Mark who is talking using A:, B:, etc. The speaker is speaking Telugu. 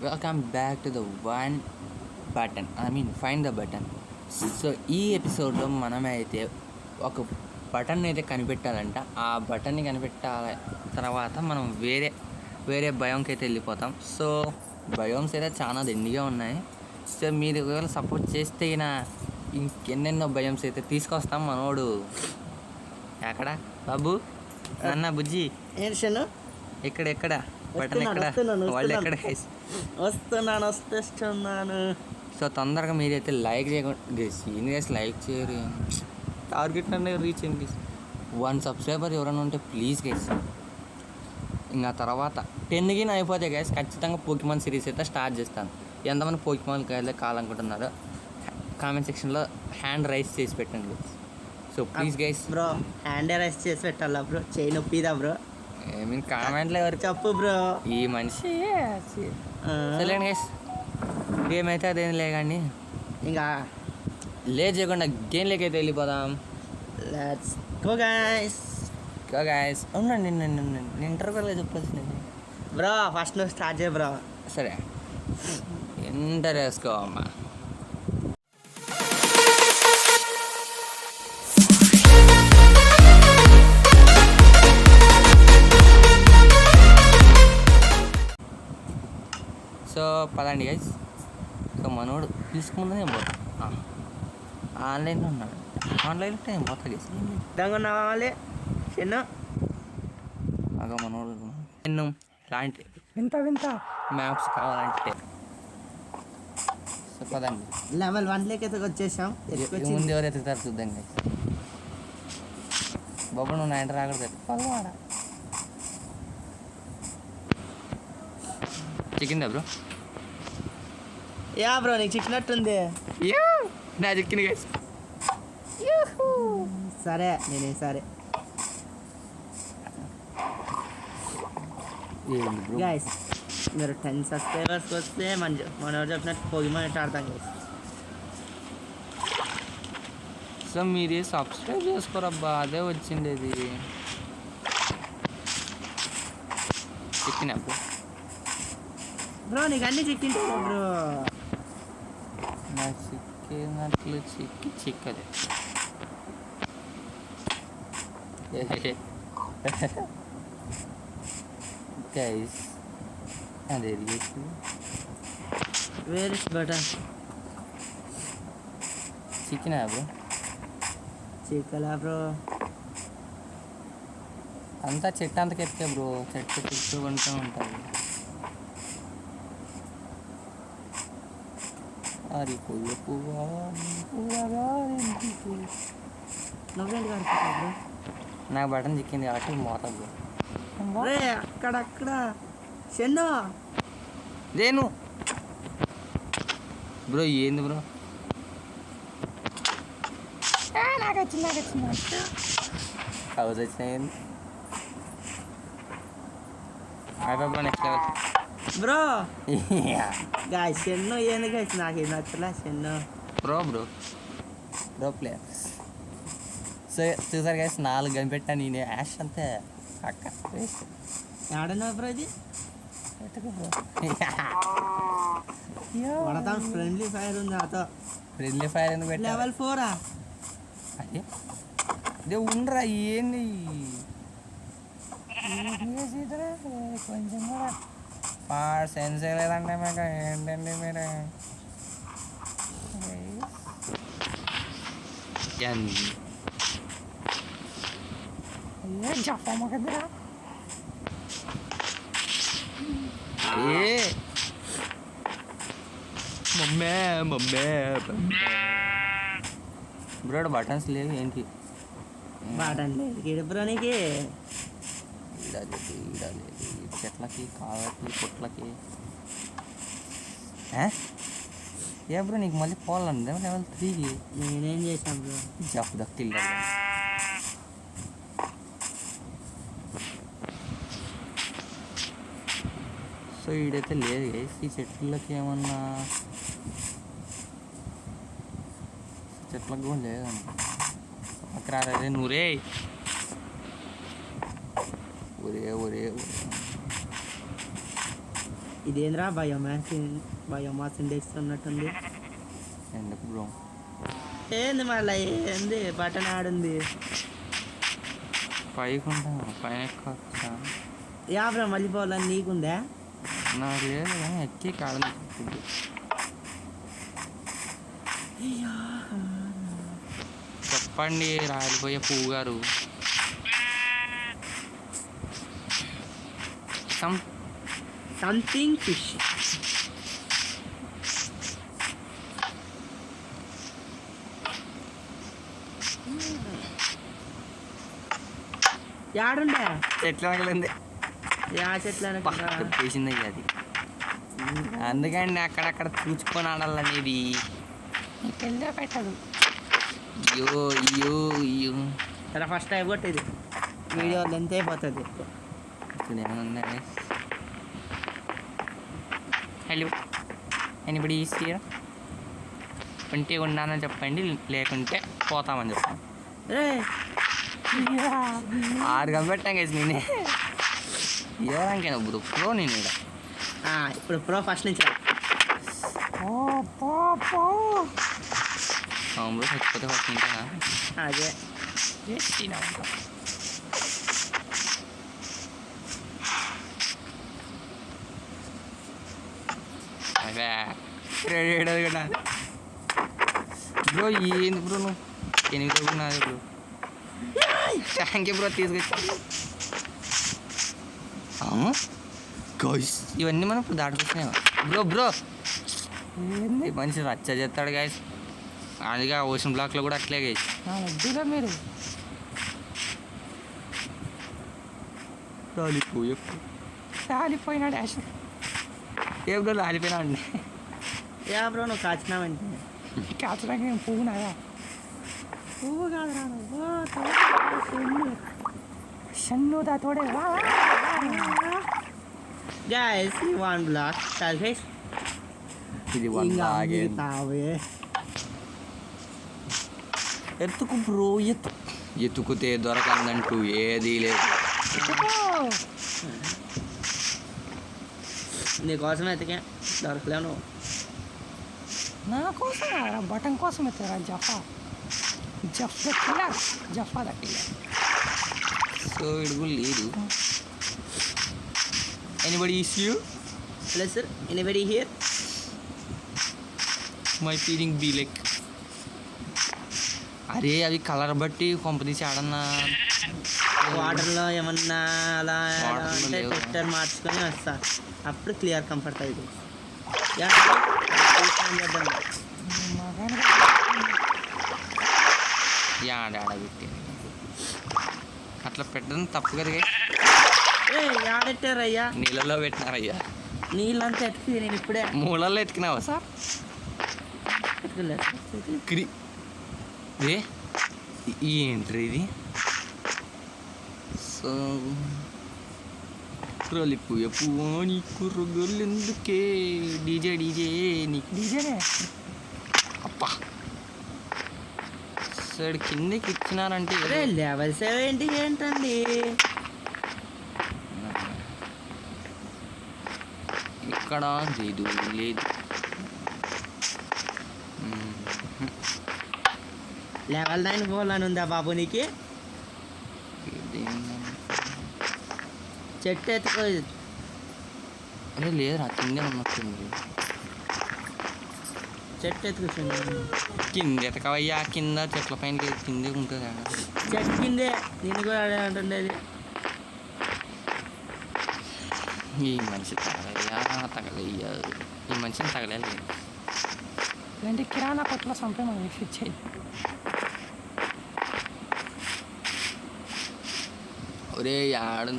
A: Welcome back to the one button find the button. So ఈ ఎపిసోడ్లో మనమైతే ఒక బటన్ అయితే కనిపెట్టాలంట. ఆ బటన్ని కనిపెట్టాల తర్వాత మనం వేరే బయోమ్కి అయితే వెళ్ళిపోతాం. సో బయోమ్స్ అయితే చాలా దండిగా ఉన్నాయి. సో మీరు ఒకవేళ సపోర్ట్ చేస్తే ఇంకెన్నెన్నో బయోమ్స్ అయితే తీసుకొస్తాం. మనోడు ఎక్కడ బాబు నాన్న బుజ్జి ఎక్కడ బటన్ ఎక్కడ వాళ్ళు ఎక్కడ
B: వస్తున్నాను.
A: సో తొందరగా మీరైతే లైక్ చేయకుండా సీనియర్స్ లైక్ చేయరు. టార్గెట్ అనేది రీచ్ అయింది. 1 సబ్స్క్రైబర్ ఎవరైనా ఉంటే ప్లీజ్ గైస్. ఇంకా తర్వాత 10కి అయిపోతే గైస్ ఖచ్చితంగా పోకిమాన్ సిరీస్ అయితే స్టార్ట్ చేస్తాను. ఎంతమంది పోకిమాన్ కావాలనుకుంటున్నారో కామెంట్ సెక్షన్లో హ్యాండ్ రైస్ చేసి పెట్టండి. So please guys
B: bro hand raise చేసి పెట్టాలా బ్రో? చేయి నొప్పిదా బ్రో?
A: కామెంట్లో ఎవరు
B: చెప్పు బ్రో.
A: ఈ మనిషి సరే గైస్, గేమ్ అయితే అదేం లేకండి.
B: ఇంకా
A: లేట్ చేయకుండా గేమ్లోకి అయితే వెళ్ళిపోదాం.
B: Let's go guys.
A: అవునండి, నేను ఇంటర్వ్యూలో చెప్పాల్సింది
B: బ్రో. ఫస్ట్ నువ్వు స్టార్ట్ చేయ బ్రో.
A: సరే ఎంటర్ వేసుకో అమ్మా. సో పదండి గైస్. సో మనోడు తీసుకుంటే నేను పోతా. ఆన్లైన్లో ఉన్నాడు. ఆన్లైన్లో నేను పోతా గైస్.
B: దొంగ చిన్న
A: అగో మనోడు నేను ఇలాంటి వింత మ్యాప్స్ కావాలంటే సో పదండి.
B: లెవెల్ 1 అయితే వచ్చేసాం.
A: ముందు ఎవరు ఎత్తుతారు చూద్దాం గైస్. బాబు నువ్వు నా ఇంటర్ రాకూడదు. పదవాడ చిక్కిందా బ్రో?
B: యా బ్రో, నీకు చిక్కినట్టుంది.
A: నా చిక్కింది గైస్.
B: సరే సరే గైస్, మీరు 10 సబ్స్క్రైబర్స్కి వస్తే మన చెప్పినట్టు పోగిమని ఎట్లా ఆడతాం గైస్.
A: సో మీరు సబ్స్క్రైబ్ చేసుకోరబ్బా, అదే వచ్చింది. అది చిక్కినా
B: బ్రో? నీకు అన్నీ చిక్కింటాయి బ్రో.
A: నాకు చిక్కినట్లు చిక్కదు. గైస్ అదే
B: వేర్ ఇస్ బటన్?
A: చిక్కినా బ్రో?
B: చిక్కలా బ్రో.
A: అంతా చెట్టు అంతకు ఎక్కే బ్రో. చెట్టు తిట్టుకుంటూ ఉంటుంది. అది
B: నువ్వేంటి కడుపుతావు బ్రో?
A: నాకు బటన్ చిక్కింది కాబట్టి మోత బ్రో.
B: అక్కడ చెన్నో
A: దేను బ్రో? ఏంది బ్రో?
B: నాకు వచ్చింది
A: హౌస్ వచ్చినాయి. అయిపోయి bro next level
B: bro. Guys చెన్నో ఏంది గాయస్? నాకు ఏం నచ్చలే చెన్నో.
A: Bro player. సో చూసారు గైస్, 4 కనిపెట్టా నేను. యాష్ అంతే అక్క వేస్ట్.
B: ఆడనా బ్రో ఇది?
A: బ్రో
B: ఫ్రెండ్లీ ఫైర్ ఉంది నాతో.
A: ఫ్రెండ్లీ ఫైర్ ఎందుకు పెట్టా?
B: లెవెల్ 4
A: అదే ఉండరా ఏంది కొంచెం కూడా సెన్స్ లేదంటే మీకు ఏంటండి మీరు? చెప్పమ్మ కదరా మమ్మే బ్రో. బటన్స్ లేవు ఏంటి?
B: బటన్ లేదు బ్రో నీకు.
A: చెట్లకి కాళ్ళకి పుట్లకి ఏ బ్రో నీకు మళ్ళీ పోవాలండి లెవెల్ 3కి.
B: నేనేం చేశాను బ్రో?
A: జఫ్ దక్కిల్. సో ఈడైతే లేదు గైస్. ఈ చెట్లకి ఏమన్నా చెట్లకు కూడా లేదండి. అక్కడ అదే నూరే ఒరే
B: ఇదేంద్రా బయోమాస్ ఇండెక్స్ ఉన్నట్టుంది.
A: ఎందుకు బ్రో?
B: ఏంది మళ్ళీ ఏంది బటన్ ఆడుంది
A: పైకి ఉంటాను, పైన ఎక్కొచ్చా?
B: యాబ్రా మళ్ళీ పోవాలని నీకుందా?
A: నాకు లేదు కానీ ఎక్కి కాదు. చెప్పండి రాలిపోయే పువ్వు గారు.
B: Something fish. యాడుండే
A: చెట్లు తగిలింది,
B: యా చెట్లు
A: వేసింది అది. అందుకని అక్కడక్కడ చూసుకొని ఆడాలనేది. పెళ్ళ పెట్టదు. అయ్యో అయ్యో అయ్యో.
B: సరే ఫస్ట్ అయిపోతుంది వీడియో లెంత్ అయిపోతుంది.
A: ఇప్పుడు ఏమన్నా హలో ఎనీబడి ఈస్ హియర్? ఉంటే ఉన్నానని చెప్పండి, లేకుంటే పోతామని చెప్పండి.
B: రే
A: 6 గంపెట్టాం కేసు నేనే. ఎవరికైనా ఇప్పుడు ప్రో నేను ఇక్కడ.
B: ఇప్పుడు ప్రో ఫస్ట్ నుంచి
A: బ్రో చచ్చిపోతే ఫస్ట్ నుంచేనా?
B: అదే
A: అదే కదా బ్రో. ఏంది బ్రో నువ్వు 8 రోజులు నాది బ్రో. థ్యాంక్ యూ బ్రో తీసుకొచ్చి. గైస్ ఇవన్నీ మనం ఇప్పుడు దాటుకొచ్చినావా బ్రో? బ్రో ఏంది మనిషి రచ్చ చేస్తాడు గైస్. అందుకే ఓషన్ బ్లాక్లో కూడా అట్లే గైస్. వద్దుగా మీరు రాలిపోయినా డాష్. ఏ బ్రో రాలిపోయినా అండి?
B: యా బ్రో నువ్వు కాచినావంటే
A: కాచడానికి నేను పువ్వు నాగా.
B: పువ్వు కాదురా
A: షన్నుదా తోడే.
B: గైస్ ఈ 1 బ్లాక్ సర్ఫేస్
A: ఇది 1 లాగే ఎత్తుకు బ్రో. ఎత్తుకుతే దొరకందంటూ ఏదీ లేదు.
B: నీకోసం ఎతికే దొరకలేవు నువ్వు.
A: నా కోసం బటన్ కోసం ఎత్తారా? జఫా దట్టిగా. సో ఇడుగు లేదు. Anybody is you?
B: Hello sir, anybody here?
A: My feeling be like. అరే అవి కలర్ బట్టి కొంపదీసి ఆడన్నా.
B: వాటర్లో ఏమన్నా అలా అంటే టెక్స్చర్ మార్చుకొని వస్తా, అప్పుడు క్లియర్ కంఫర్ట్ అవుతుంది.
A: ఆడబెట్టి అట్లా పెట్టడం తప్పు కదా.
B: ఆడెట్టారయ్యా?
A: నీళ్ళలో పెట్టినారయ్యా.
B: నీళ్ళంతా ఎత్తుకు నేను ఇప్పుడే
A: మూలల్లో ఎత్తుకున్నావా సార్? ఏంట్రీ ఇది? సో రాలిపోయే పువ్వా నీకు రొగలు ఎందుకే? డీజే నీకు డీజేనే. అప్పా సైడ్ కిందకి ఇచ్చినారంటే
B: లెవెల్ 70 ఏంటండి?
A: ఇక్కడ లేదు.
B: లెవెల్ 9 పోవాలని ఉందా బాబు నీకు? చెట్టు ఎత్తుకో.
A: అరే లేదురా కిందే ఉన్నట్టుంది.
B: చెట్టు ఎత్తుకొచ్చింది.
A: కింద ఎతకవయ్యా, కింద చెట్ల పైన లేదు, కిందే ఉంటుంది.
B: చెట్టు కిందే నేను కూడా అడే అంటుండేది.
A: ఈ మనిషి తగలయ్యా. ఈ మనిషిని తగలేదు. ఇలాంటి కిరాణా కొట్లో సంపే మనం ఫిక్స్ చేయి. ఒరే ఆడు